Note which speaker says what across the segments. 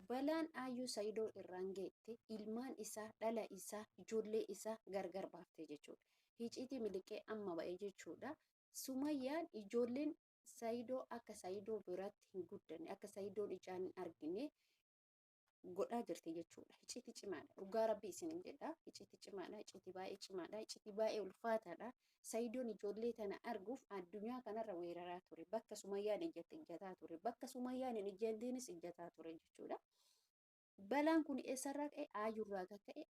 Speaker 1: balaan Aayyuu Saayidoo irraan geette ilmaan isaa, dhala isaa, ijoollee isaa gargar baaftee jechuudha. Hiciitii miliqee amma ba'ee jechuudha. Sumayyaan ijoolleen Saayidoo akka Saayidoo biratti hin guddanne, akka Saayidoon ijaan hin argine godhaa jirti jechuudha. Icciitii cimaadha. Dhugaa rabbii isinin jedha. Icciitii cimaadha. Icciitii baay'ee cimaadha. Icciitii baay'ee ulfaataadha. Saayidoon ijoollee tana arguuf addunyaa kanarra weeraraa ture. Bakka Sumayyaan ijjataa ture. Bakka Sumayyaan hin ijjatiinis ijjataa ture jechuudha. Balaan kun eessarraa ka'e? Aayyuurraa ka'e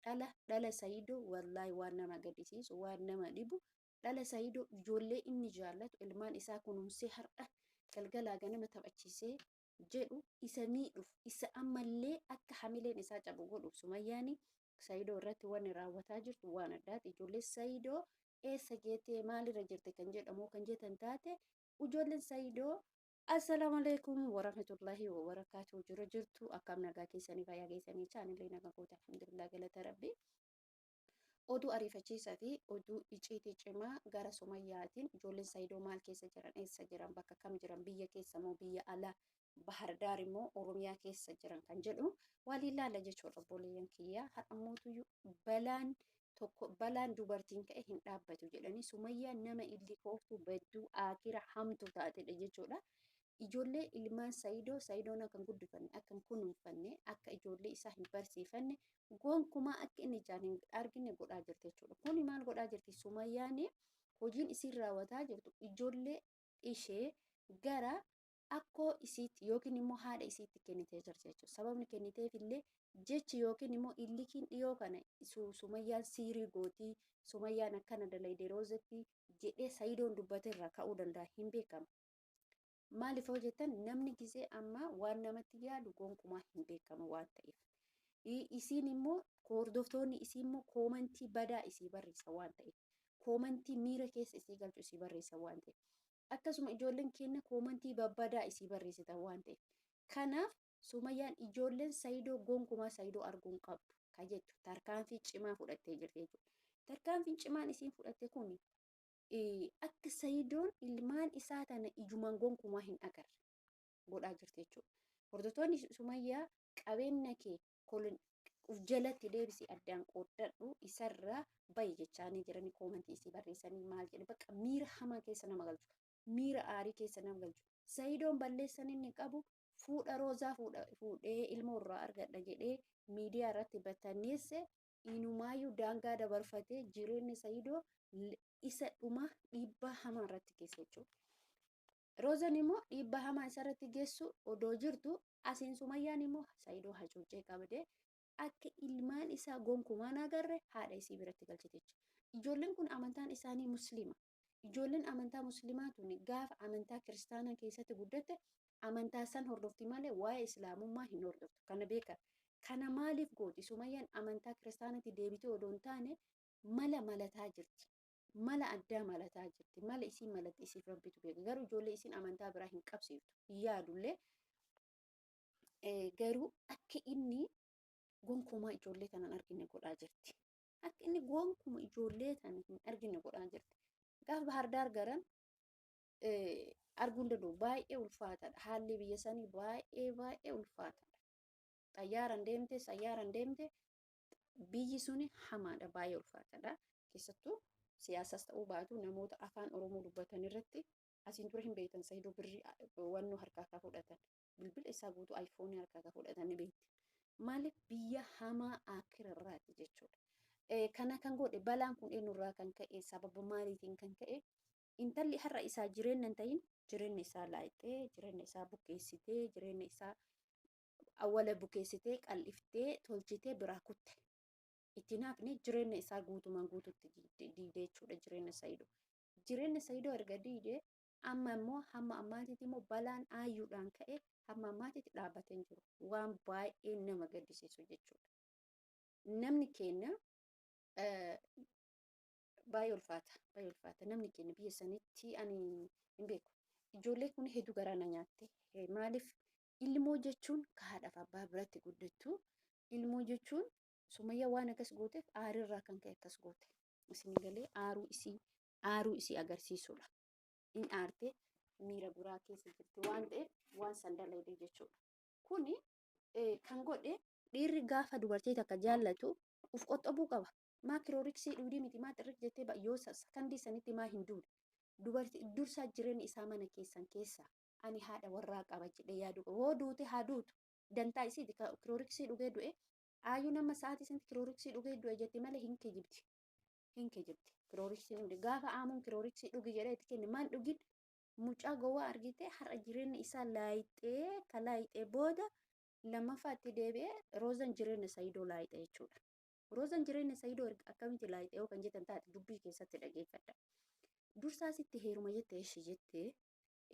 Speaker 1: dhala Saayidoo wallaahi waan nama gaddisiisu, waan nama dhibu. Dhala Saayidoo ijoollee inni jaallatu ilmaan isaa kunuunsee har'a galgalaa ganama taphachiisee jedhu isa miidhuuf isa ammallee akka hamileen isaa cabu godhuuf Sumayyaani Saayidoo irratti waan raawwataa jirtu waan addaati. Ijoollee Saayidoo eessa geettee maalirra jirte kan jedhamu kan jettan taate ijoolleen Saayidoo Assalamu alaikum warahmatullahi wabarakatuh jirtu akkam nagaa keessanii fayyaa keessanii chaanillee nagaa goota alhamdulillah galata rabbi. Oduu ariifachiisaa fi oduu icciitii cimaa gara Sumayyaatiin ijoolleen Saayidoo maal keessa jiran, eessa jiran, bakka kam jiran, biyya keessa moo biyya alaa, Bahar Daar immoo Oromiyaa keessa jiran kan jedhu waliin laalla jechuudha obboleeyyan kiyyaa. Har'ammootuyyuu balaan dubartiin ka'e hin dhaabbatu jedhanii Sumayyaan nama illi kooftuu badduu akira hamtu taatedha jechuudha. Ijoollee ilmaan Saayidoon akka hin guddifanne, akka hin kunuunfanne, akka ijoollee isaa hin barsiifanne gonkumaa akka inni ijaan hin argine godhaa jirti jechuudha. Kuni maal godhaa jirti? Sumayyaan hojiin isiin raawwataa jirtu ijoollee ishee gara akkoo isiitti yookiin immoo haadha isiitti kennitee jirti jechuudha. Sababni kenniteef illee jechi yookiin immoo illikiin dhiyoo kana Sumayyaan siirii gootii, Sumayyaan akkana dalayidee roozetti jedhee Saayidoon dubbateerraa ka'uu danda'a hin beekamu. Maaliif hojjetan namni gisee amma waan namatti yaadu gonkumaa hin beekamu waan ta'eef. Isiin immoo hordoftoonni isii immoo koomantii badaa isii barreessa waan ta'eef. Koomantii miira keessa isii galchu isii barreessa waan ta'eef. Akkasuma ijoolleen keenya koomantii babbadaa isii barreessitan waan ta'eef. Kanaaf Sumayyaan ijoolleen Saayidoo gonkumaa Saayidoo arguun qabdu kan jettu tarkaanfii cimaa fudhattee jirti jechuudha. Tarkaanfiin cimaan isiin fudhatte kun akka Saayidoon ilmaan isaa tana ijumaan gonkumaa hin agarre godhaa jirti jechuudha. Hordoftoonni Sumayyaa qabeenya kee uf jalatti deebisii addaan qooddadhu isarraa bayi jechaanii jiranii koomantii isii barreessanii maal jedhe bakka miira hamaa keessa nama galchu. Miira aarii keessa nama galchu. Saayidoon balleessan inni qabu fuudha roozaa fuudhee ilmoo irraa argadha jedhee miidiyaa irratti battaneesse inumaayyuu daangaa dabarfatee jireenya Saayidoo isa dhuma dhiibbaa hamaa irratti geesse jechuudha. Roozan immoo dhiibbaa hamaa isa irratti geessu odoo jirtu asiin Sumayyaan immoo Saayidoo hacuuccee qabdee akka ilmaan isaa gonkumaan agarre haadha isii biratti galchite jechuudha. Ijoolleen kun amantaan isaanii Musliima. Ijoolleen amantaa Musliimaa tuni gaafa amantaa Kiristaanaa keessatti guddatte amantaa san hordofti malee waa'ee Islaamummaa hin hordoftu. Kana beeka. Kana maaliif gooti? Sumayyaan amantaa Kiristaanaatti deebitee odoo hin taane mala malataa jirti. Mala addaa malataa jirti. Mala isiin malatte isiif rabbitu beeka. Garuu ijoollee isiin amantaa biraa hin qabsiiftu. Yaadullee garuu akka inni gonkumaa ijoollee tanan argine godhaa jirti. Akka inni gonkuma ijoollee tanan hin argine godhaa jirti. Gaafa Bahar Daar garan arguun danda'u baay'ee ulfaataadha. Haalli biyya sanii baay'ee ulfaataadha. Xayyaaraan deemte biyyi suni hamaadha baay'ee ulfaataadha. Keessattuu siyaasas ta'uu baatu namoota afaan Oromoo dubbatan irratti asiin dura hin beektan Saayidoo birrii wannoo harkaa ka fudhatan. Bilbila isaa guutuu ayfoonii harkaa ka fudhatan ni beekti. Maaliif biyya hamaa akirarraati jechuudha. Kana kan godhe balaan kun eenyurraa kan ka'e sababa maaliitiin kan ka'e intalli har'a isaa jireenya hin ta'in jireenya isaa laayixee jireenya isaa bukeessitee jireenya isaa awwala bukeessitee qal'iftee tolchitee biraa kutte. Itti naafne jireenya isaa guutumaan guututti diidee jechuudha jireenya Saayidoo. Jireenya Saayidoo erga diidee amma immoo hamma ammaatitti immoo balaan aayyuudhaan ka'e hamma ammaatitti dhaabbatee jiru. Waan baay'ee nama gaddisiisu jechuudha. Namni keenya baay'ee ulfaata. Namni keenya biyya sanitti ani hin beeku. Ijoollee kun hedduu garaa na nyaatte. Maaliif ilmoo jechuun haadhaaf abbaa biratti guddattu. Ilmoo jechuun Sumayyaa waan akkas gooteef aarirraa kan ka'e akkas goote. Isin galee aaruu isii agarsiisudha. In aarte miira biraa keessa jirti waan ta'eef waan san dalaydee jechuudha. Kuni kan godhe dhiirri gaafa dubartii takka jaallatu uf qoxxobuu qaba. Maa kirooriksii dhugdii miti maa xirrik jettee yoo sakandii sanitti maa hin duune. Dubartii dursaa jireenya isaa mana keessan keessa ani haadha warraa qaba jedhee yaadu qaba. Hoo duute haa duutu. Dantaa isiiti kirooriksii dhugee du'e. Aayyuu nama sa'aatii sanatti kirooriksii dhugee du'e jetti malee hin kijibdi. Hin kijibdi. Kirooriksii dhuge gaafa aamuun kirooriksii dhugi jedhee itti kenne maan dhugin mucaa gowwaa argite har'a jireenya isaa laayixee ka laayixee booda lammaffaa itti deebi'ee roozan jireenya sayidoo laayixee jechuudha. Roozan jireenya sayidoo akkamitti laayixee yoo kan jettan taate dubbii keessatti dhageeffadha. Dursaa sitti heeruma jettee ishee jettee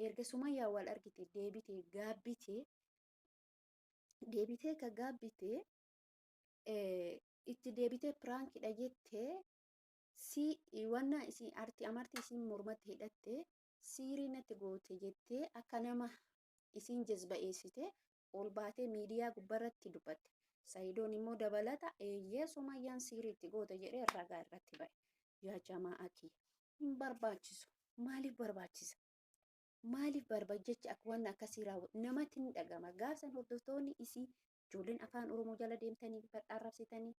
Speaker 1: erga Sumayyaa wal argite deebitee ka gaabbitee itti deebitee piraankiidha jettee si wanna isin amartii isin mormatti hidhatte siirii natti goote jettee akka nama isin jazba'eessite ol baatee miidiyaa gubbarratti dubbatte. Sayidoon immoo dabalata eeyyee Sumayyaan siirii itti goote jedhee ragaa irratti ba'e. Yaa jamaa akii hin barbaachisu. Maaliif barbaachisa? Maaliif jecha akka wanna akkasii raawwatu namatti hin dhagama. Gaafsan hordoftoonni isii ijoolleen afaan Oromoo jala deemtanii arrabsitanii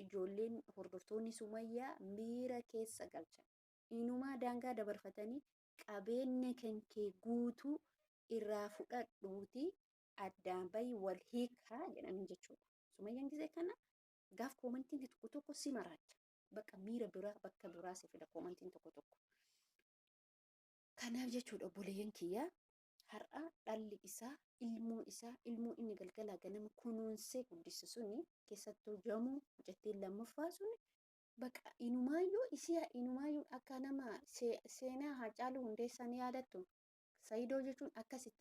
Speaker 1: ijoolleen hordoftoonni Sumayyaa miira keessa galchan. Inumaa daangaa dabarfatanii qabeenya kee guutuu irraa fudhadhuuti addaan bayi wal hiikaa jedhanii jechuudha. Sumayyaan gisee kana gaaf koomantiin tokko tokko si maraacha. Bakka miira biraa bakka biraa si fida koomantiin tokko tokko. Kanaaf jechuudha obboleeyyan kiyyaa har'a dhalli isaa ilmoo inni galgalaa ganama kunuunsee guddise suni keessattuu jamuu jettiin lammaffaa suni bakka inumaayyuu akka nama seenaa Haacaaluu Hundeessaa ni yaadattu. Sayidoo jechuun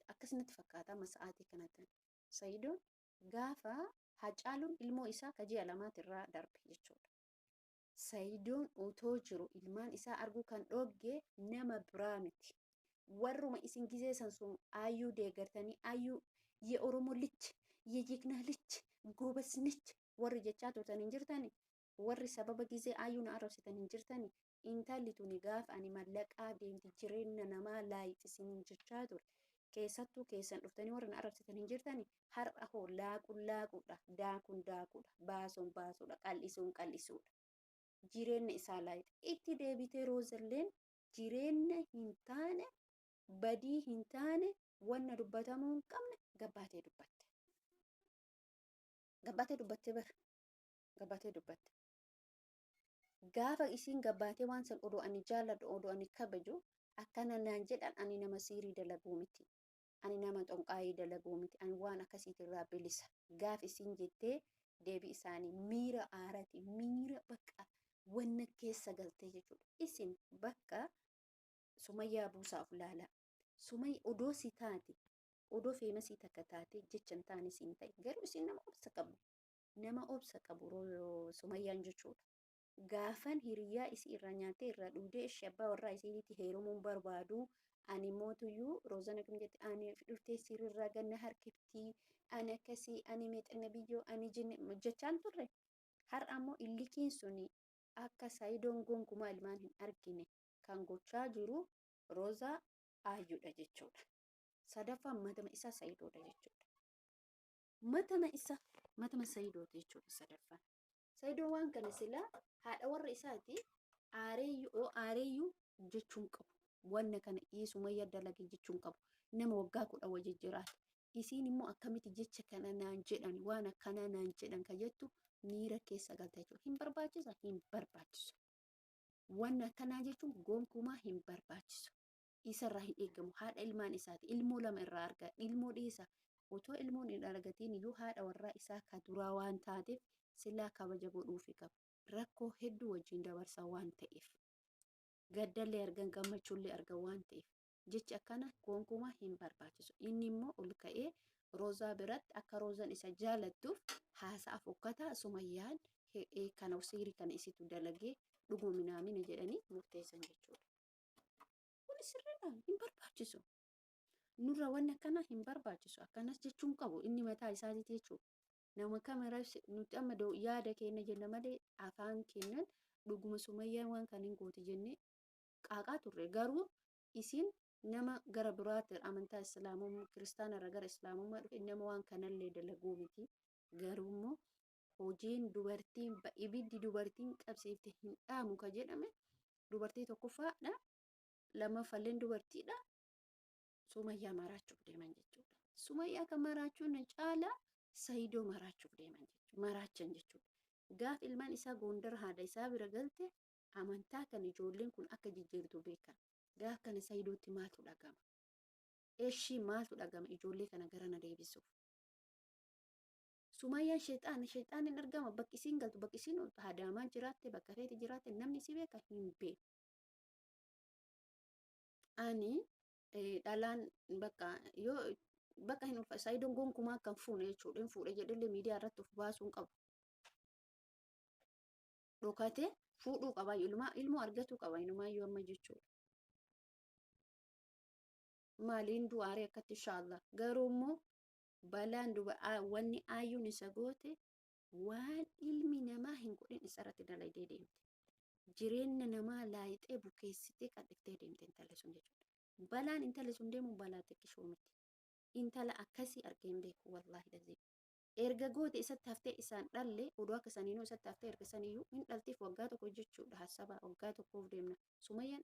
Speaker 1: akkasitti fakkaata sa'aatii kanatti. Sayidoon gaafa Haacaaluun ilmoo isaa ka ji'a lamaatirraa darbe jechuudha. Sayidoon otoo jiru ilmaan isaa arguu kan dhoogge nama biraa miti. Warruma isin gizeessan sun ayyuu deeggartanii ayyuu የኦሮሞ ልጅ የጀግና ልጅ ጎበዝ ነች warri jechaa turtan hin jirtani. Warri sababa gisee ayyuun arrabsitan hin jirtani. Intalli tuni gaafa ani mallaqaa deemti jireenya namaa laayixisiin jechaa ture. Keessattuu keessan dhuftanii warri arrabsitan hin jirtani. Har'a hoo laaquudha daakuudha baasuudha qal'isuudha. Jireenya isaa laayite itti deebitee roozalleen jireenya hin taane badii hin taane wanna dubbatamuu hin qabne gabbaatee dubbatte. Gaafa isiin gabbaatee waan san odoo ani jaalladhu odoo ani kabaju akkana naan jedhan ani nama siirii dalaguu miti. Ani nama xonqaayii dalaguu miti. Ani waan akkasiitirraa bilisa. Gaaf isiin jettee deebii isaanii miira aarati miira bakka wanna keessa galtee jechuudha. Isin bakka Sumayyaa buusaaf laala. Sumay odoo si taate odoo feemasii takka taate jechan taane siin ta'e garuu isin nama obsa qabu Sumayyaan jechuudha. Gaafan hiriyaa isii irraa nyaatee irraa dhugdee ishee abbaa warraa isiinitti heerumuun barbaadu ani mootuyyuu roozana kam jette ani dhuftee sirrirraa ganna harkiftii ani akkasii ani meexanna biyyoo ani jechaan turre. Har'a ammoo illikiin suni akka Sayidoon gonkumaa ilmaan hin argine kan gochaa jiru roozaa ayyuudha jechuudha. Sadaffaan matama isaa Sayidoodha jechuudha. Matama Sayidoota jechuudha sadaffaan. Sayidoon waan kana silaa haadha warra isaati aareeyyuu jechuun qabu. Wanna kana Sumayyaa dalagee jechuun qabu. Nama waggaa 10 wajji jiraata. Isiin immoo akkamitti jecha kana naan jedhan waan akkanaa naan jedhan kan jettu miira keessa galta jechuudha. Hin barbaachisu. Wanna akkanaa jechuun gonkumaa hin barbaachisu. Isarraa hin eegamu. Haadha ilmaan isaati. Ilmoo lama irraa argaa. Ilmoo dhiisa. Otoo ilmoon hin argatiin iyyuu haadha warraa isaa ka duraa waan taateef silaa kabaja godhuufi qaba. Rakkoo hedduu wajjin dabarsa waan ta'eef. Gaddallee argan gammachuullee argan waan ta'eef. Jechi akkana gonkumaa hin barbaachisu. Inni immoo ol ka'ee roozaa biratti akka roozaan isa jaalattuuf haasa'a fokkataa Sumayyaan kana siirii kana isitu dalagee dhuguminaamina jedhanii murteessan jechuudha. Kun sirriidhaan hin barbaachisu. Nurra wanni akkana hin barbaachisu. Akkanas jechuun qabu inni mataa isaatiiti jechuudha. Nama kamera nuti amma yaada keenya jenna malee afaan keenyan dhuguma Sumayyaan waan kan hin gooti jennee qaaqaa turre garuu isin nama gara biraatti amantaa islaamummaa kiristaana irraa gara islaamummaa dhufe nama waan kanallee dalaguu miti. Garuu immoo hojiin dubartiin ibiddi dubartiin qabsiifte hin dhaamu ka jedhame dubartii tokkoffaadha. Lammaffalleen dubartiidha. Sumayyaa maraachuuf deeman jechuudha. Sumayyaa kan maraachuun caala Saayidoo maraachuuf deeman jechuudha. Maraachan jechuudha. Gaaf ilmaan isaa Gondar haadha isaa bira galte amantaa kan ijoolleen kun akka jijjiirtu beekan. Gaaf kana Saayidootti maaltu dhagama? Eeshii maaltu dhagama ijoollee kana gara na deebisuuf? Sumayyaan sheexaan hin argama bakki isiin galtu bakki isiin haadaamaa jiraatte bakka feeti jiraatte namni si beeka hin beeku. Ani dhalaan bakka yoo bakka hin ulfa Saayidoon gonkumaa kan fuune jechuudha. Hin fuudhe jedhullee miidiyaa irratti of baasuun qabu. Dhokatee fuudhuu qaba ilmoo argatuu qaba inumaayyuu amma jechuudha. Maaliin du'aaree akkatti inshaallah garuu immoo balaan wanni ayyuun isa goote waan ilmi namaa hin godhin isarratti dalagdee deemte. Jireenya namaa laayixee bukeessitee qal'iftee deemte intalli sun jechuudha. Balaan intalli sun deemu balaa xiqqishoo miti. Intala akkasii argeen beeku wallaahi lazii. Erga goote isatti haftee isaan dhalle oduu akka saniinuu isatti haftee erga saniyyuu hin dhaltiif waggaa tokko jechuudha. Hasaba waggaa tokkoof deemna. Sumayyaan